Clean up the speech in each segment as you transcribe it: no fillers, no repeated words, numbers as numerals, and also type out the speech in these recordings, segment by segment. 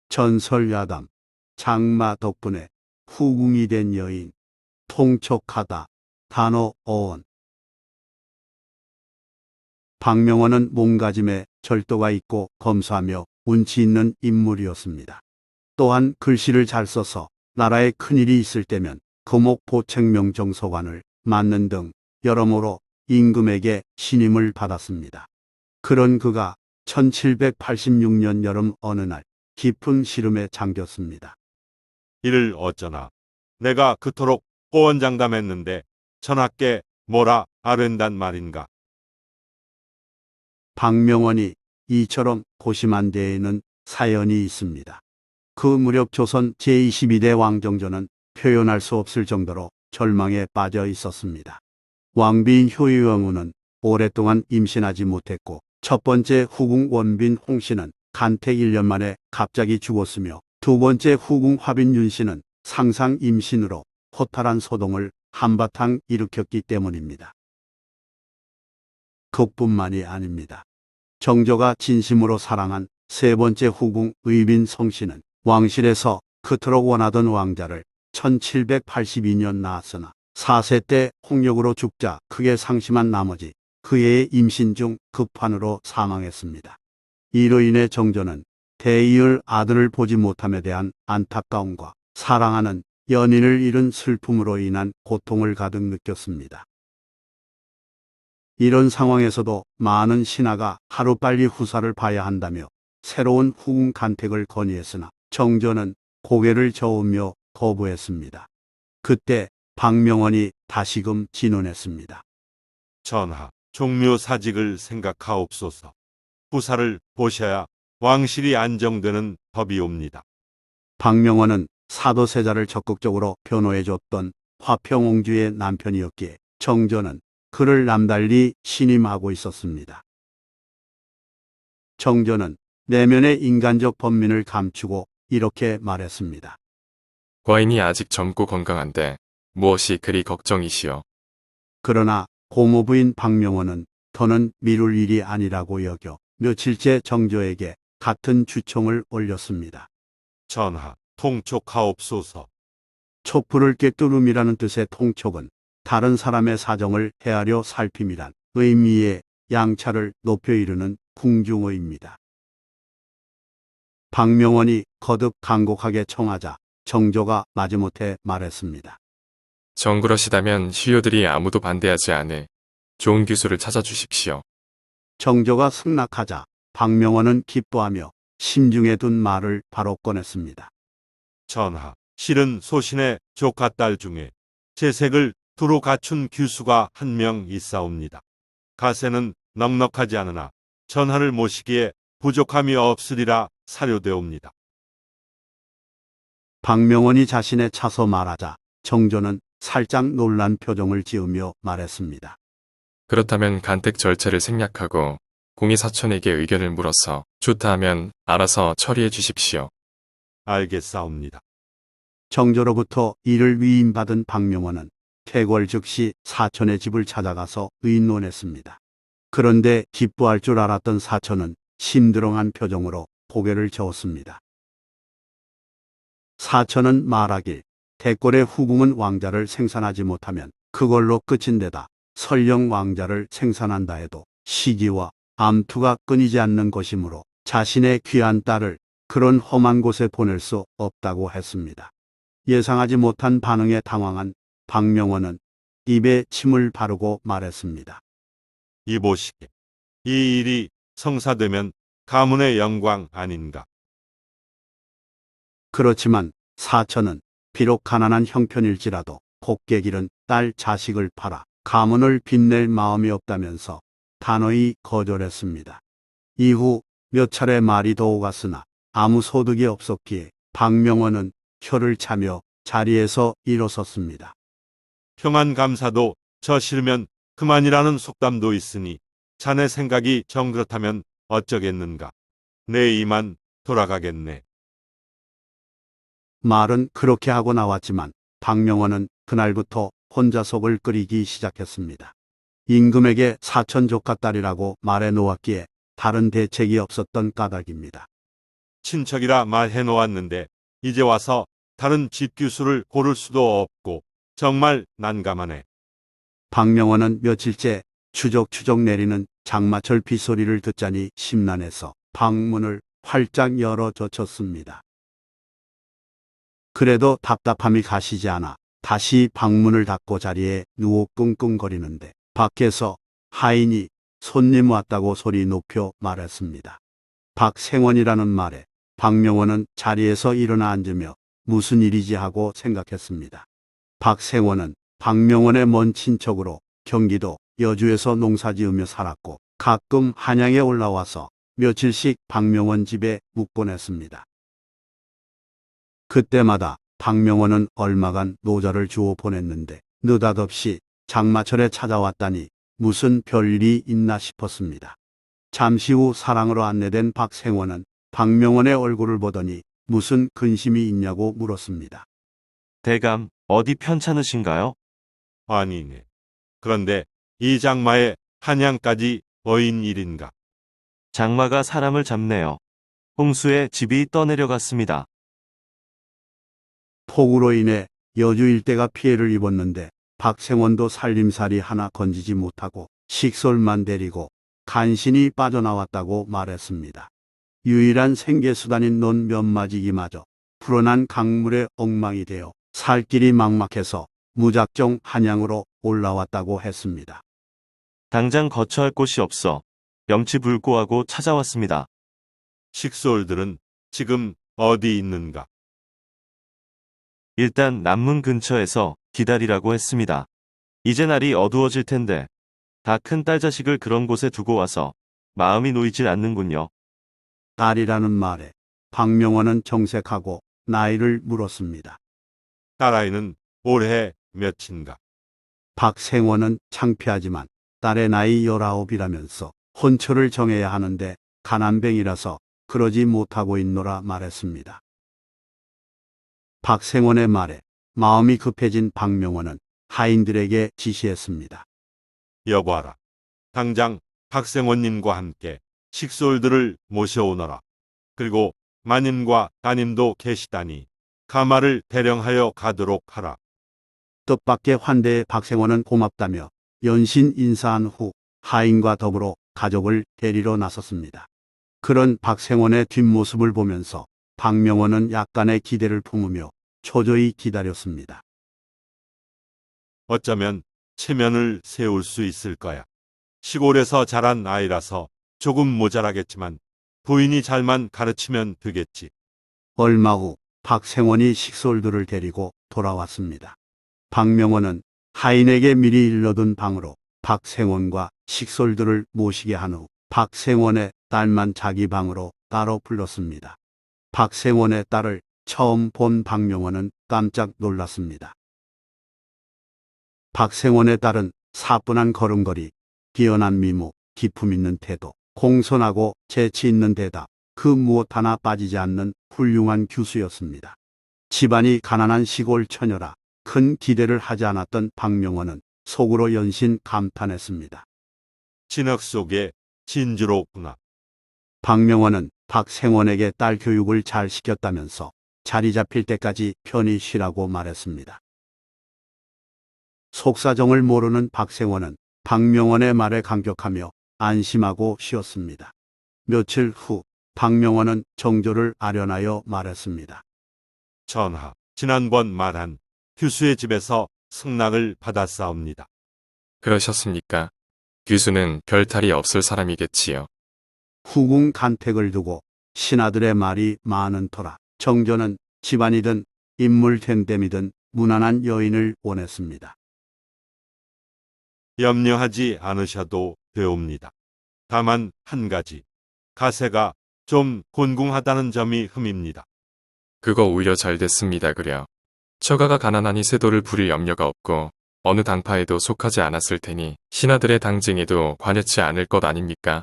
전설야담. 장마 덕분에 후궁이 된 여인. 통촉하다. 단어 어원. 박명원은 몸가짐에 절도가 있고 검소하며 운치 있는 인물이었습니다. 또한 글씨를 잘 써서 나라에 큰일이 있을 때면 금옥 보책명정서관을 맡는 등 여러모로 임금에게 신임을 받았습니다. 그런 그가 1786년 여름 어느 날 깊은 시름에 잠겼습니다. 이를 어쩌나. 내가 그토록 호언장담했는데 전하께 뭐라 아랜단 말인가. 박명원이 이처럼 고심한 데에는 사연이 있습니다. 그 무렵 조선 제22대 왕정조는 표현할 수 없을 정도로 절망에 빠져 있었습니다. 왕비인 효의왕후는 오랫동안 임신하지 못했고 첫 번째 후궁 원빈 홍씨는 간택 1년 만에 갑자기 죽었으며 두 번째 후궁 화빈 윤씨는 상상 임신으로 허탈한 소동을 한바탕 일으켰기 때문입니다. 그뿐만이 아닙니다. 정조가 진심으로 사랑한 세 번째 후궁 의빈 성씨는 왕실에서 그토록 원하던 왕자를 1782년 낳았으나 4세 때 홍역으로 죽자 크게 상심한 나머지 그 해의 임신 중 급환으로 사망했습니다. 이로 인해 정조는 대이을 아들을 보지 못함에 대한 안타까움과 사랑하는 연인을 잃은 슬픔으로 인한 고통을 가득 느꼈습니다. 이런 상황에서도 많은 신하가 하루빨리 후사를 봐야 한다며 새로운 후궁 간택을 건의했으나 정조는 고개를 저으며 거부했습니다. 그때 박명원이 다시금 진언했습니다. 전하, 종묘사직을 생각하옵소서. 후사를 보셔야 왕실이 안정되는 법이옵니다. 박명원은 사도세자를 적극적으로 변호해줬던 화평옹주의 남편이었기에 정조는 그를 남달리 신임하고 있었습니다. 정조는 내면의 인간적 번민을 감추고 이렇게 말했습니다. 과인이 아직 젊고 건강한데 무엇이 그리 걱정이시오. 그러나 고모부인 박명원은 더는 미룰 일이 아니라고 여겨 며칠째 정조에게 같은 주청을 올렸습니다. 전하, 통촉하옵소서. 촛불을 꿰뚫음이라는 뜻의 통촉은 다른 사람의 사정을 헤아려 살핌이란 의미의 양차를 높여 이르는 궁중어입니다. 박명원이 거듭 간곡하게 청하자 정조가 마지못해 말했습니다. 정그러시다면 시효들이 아무도 반대하지 않을 좋은 기수를 찾아주십시오. 정조가 승낙하자 박명원은 기뻐하며 심중에 둔 말을 바로 꺼냈습니다. 전하, 실은 소신의 조카 딸 중에 재색을 두루 갖춘 규수가 한 명 있사옵니다. 가세는 넉넉하지 않으나 전하를 모시기에 부족함이 없으리라 사료되옵니다. 박명원이 자신의 차서 말하자 정조는 살짝 놀란 표정을 지으며 말했습니다. 그렇다면 간택 절차를 생략하고 공의사촌에게 의견을 물어서 좋다 하면 알아서 처리해 주십시오. 알겠사옵니다. 정조로부터 이를 위임받은 박명원은 퇴궐 즉시 사촌의 집을 찾아가서 의논했습니다. 그런데 기뻐할 줄 알았던 사촌은 심드렁한 표정으로 고개를 저었습니다. 사촌은 말하길 대궐의 후궁은 왕자를 생산하지 못하면 그걸로 끝인데다 설령 왕자를 생산한다 해도 시기와 암투가 끊이지 않는 것이므로 자신의 귀한 딸을 그런 험한 곳에 보낼 수 없다고 했습니다. 예상하지 못한 반응에 당황한 박명원은 입에 침을 바르고 말했습니다. 이보시게. 이 일이 성사되면 가문의 영광 아닌가. 그렇지만 사촌은 비록 가난한 형편일지라도 곱게 기른 딸 자식을 팔아 가문을 빛낼 마음이 없다면서 단호히 거절했습니다. 이후 몇 차례 말이 더 오갔으나 아무 소득이 없었기에 박명원은 혀를 차며 자리에서 일어섰습니다. 평안감사도 저 싫으면 그만이라는 속담도 있으니 자네 생각이 정 그렇다면 어쩌겠는가. 내 이만 돌아가겠네. 말은 그렇게 하고 나왔지만 박명원은 그날부터 혼자 속을 끓이기 시작했습니다. 임금에게 사촌 조카 딸이라고 말해 놓았기에 다른 대책이 없었던 까닭입니다. 친척이라 말해 놓았는데 이제 와서 다른 집 교수를 고를 수도 없고 정말 난감하네. 박명원은 며칠째 추적추적 내리는 장마철 빗소리를 듣자니 심란해서 방문을 활짝 열어 젖혔습니다. 그래도 답답함이 가시지 않아 다시 방문을 닫고 자리에 누워 끙끙거리는데 밖에서 하인이 손님 왔다고 소리 높여 말했습니다. 박생원이라는 말에 박명원은 자리에서 일어나 앉으며 무슨 일이지 하고 생각했습니다. 박생원은 박명원의 먼 친척으로 경기도 여주에서 농사지으며 살았고 가끔 한양에 올라와서 며칠씩 박명원 집에 묵곤 했습니다. 그때마다 박명원은 얼마간 노자를 주워 보냈는데 느닷없이 장마철에 찾아왔다니 무슨 별일이 있나 싶었습니다. 잠시 후 사랑으로 안내된 박생원은 박명원의 얼굴을 보더니 무슨 근심이 있냐고 물었습니다. 대감, 어디 편찮으신가요? 아니네. 그런데 이 장마에 한양까지 어인 일인가? 장마가 사람을 잡네요. 홍수에 집이 떠내려갔습니다. 폭우로 인해 여주 일대가 피해를 입었는데 박생원도 살림살이 하나 건지지 못하고 식솔만 데리고 간신히 빠져나왔다고 말했습니다. 유일한 생계수단인 논 면마지기마저 불어난 강물에 엉망이 되어 살 길이 막막해서 무작정 한양으로 올라왔다고 했습니다. 당장 거처할 곳이 없어 염치불고하고 찾아왔습니다. 식솔들은 지금 어디 있는가? 일단 남문 근처에서 기다리라고 했습니다. 이제 날이 어두워질 텐데 다 큰 딸 자식을 그런 곳에 두고 와서 마음이 놓이질 않는군요. 딸이라는 말에 박명원은 정색하고 나이를 물었습니다. 딸아이는 올해 몇인가? 박생원은 창피하지만 딸의 나이 19이라면서 혼처를 정해야 하는데 가난뱅이라서 그러지 못하고 있노라 말했습니다. 박생원의 말에 마음이 급해진 박명원은 하인들에게 지시했습니다. 여보아라. 당장 박생원님과 함께 식솔들을 모셔오너라. 그리고 마님과 따님도 계시다니 가마를 대령하여 가도록 하라. 뜻밖의 환대에 박생원은 고맙다며 연신 인사한 후 하인과 더불어 가족을 데리러 나섰습니다. 그런 박생원의 뒷모습을 보면서 박명원은 약간의 기대를 품으며 초조히 기다렸습니다. 어쩌면 체면을 세울 수 있을 거야. 시골에서 자란 아이라서 조금 모자라겠지만 부인이 잘만 가르치면 되겠지. 얼마 후 박생원이 식솔들을 데리고 돌아왔습니다. 박명원은 하인에게 미리 일러둔 방으로 박생원과 식솔들을 모시게 한 후 박생원의 딸만 자기 방으로 따로 불렀습니다. 박생원의 딸을 처음 본 박명원은 깜짝 놀랐습니다. 박생원의 딸은 사뿐한 걸음걸이, 뛰어난 미모, 기품 있는 태도, 공손하고 재치 있는 대답, 그 무엇 하나 빠지지 않는 훌륭한 교수였습니다. 집안이 가난한 시골 처녀라 큰 기대를 하지 않았던 박명원은 속으로 연신 감탄했습니다. 진흙 속에 진주로구나. 박명원은 박생원에게 딸 교육을 잘 시켰다면서 자리 잡힐 때까지 편히 쉬라고 말했습니다. 속사정을 모르는 박생원은 박명원의 말에 감격하며 안심하고 쉬었습니다. 며칠 후 박명원은 정조를 아련하여 말했습니다. 전하, 지난번 말한 규수의 집에서 승낙을 받았사옵니다. 그러셨습니까? 규수는 별 탈이 없을 사람이겠지요. 후궁 간택을 두고 신하들의 말이 많은 터라 정조는 집안이든 인물된 댐이든 무난한 여인을 원했습니다. 염려하지 않으셔도 되옵니다. 다만 한 가지, 가세가 좀 곤궁하다는 점이 흠입니다. 그거 오히려 잘 됐습니다 그려. 처가가 가난하니 세도를 부릴 염려가 없고 어느 당파에도 속하지 않았을 테니 신하들의 당쟁에도 관여치 않을 것 아닙니까?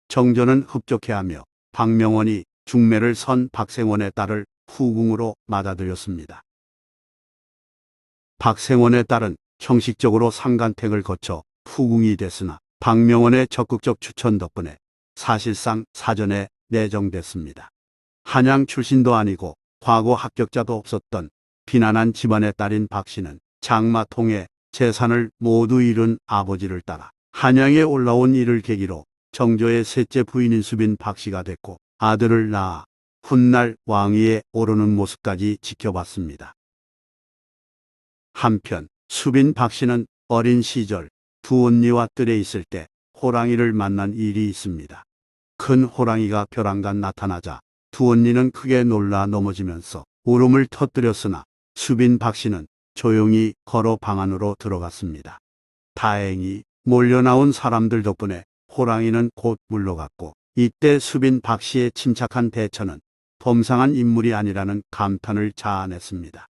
정조는 흡족해하며 박명원이 중매를 선 박생원의 딸을 후궁으로 맞아들였습니다. 박생원의 딸은 형식적으로 상간택을 거쳐 후궁이 됐으나 박명원의 적극적 추천 덕분에 사실상 사전에 내정됐습니다. 한양 출신도 아니고 과거 합격자도 없었던 비난한 집안의 딸인 박 씨는 장마 통해 재산을 모두 잃은 아버지를 따라 한양에 올라온 이를 계기로 정조의 셋째 부인인 수빈 박 씨가 됐고 아들을 낳아 훗날 왕위에 오르는 모습까지 지켜봤습니다. 한편 수빈 박 씨는 어린 시절 두 언니와 뜰에 있을 때 호랑이를 만난 일이 있습니다. 큰 호랑이가 벼랑간 나타나자 두 언니는 크게 놀라 넘어지면서 울음을 터뜨렸으나 수빈 박 씨는 조용히 걸어 방 안으로 들어갔습니다. 다행히 몰려나온 사람들 덕분에 호랑이는 곧 물러갔고 이때 수빈 박 씨의 침착한 대처는 범상한 인물이 아니라는 감탄을 자아냈습니다.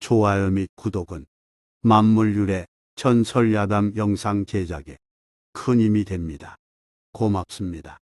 좋아요 및 구독은 만물유래 전설야담 영상 제작에 큰 힘이 됩니다. 고맙습니다.